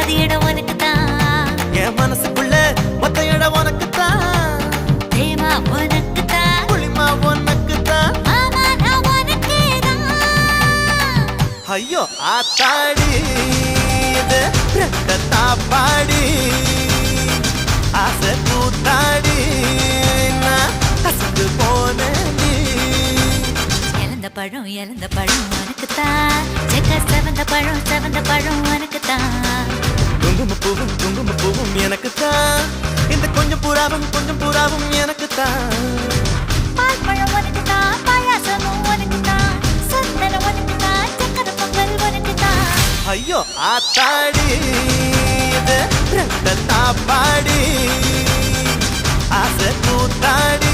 பாதி இடம் உனக்கு தான். என் மனசுக்குள்ள மொத்த இடம் உனக்கு தான். தேமா உனக்கு தான். புளிமா உனக்கு தான். மாமா நான் உனக்கே தான். ஐயோ ஆத்தாடி இது ரெட்ட தாப்பாடி ஆசை கூத்தாடி நான் அசந்து போனேன்டி. இழந்த பழம் உனக்கு தான். செக்க செவந்த பழம் உனக்கு தான். குங்கும பூவும் எனக்கு தான். இந்த கொஞ்சம் புறாவும் எனக்கு தான். பால் பழம் உனக்கு தான். பாயாசமும் உனக்கு தான். சந்தனம் உனக்கு தான். சக்கரை பொங்கல் உனக்கு தான். ஐயோ ஆத்தாடி இது ரெட்ட தாப்பாடி ஆசை கூத்தாடி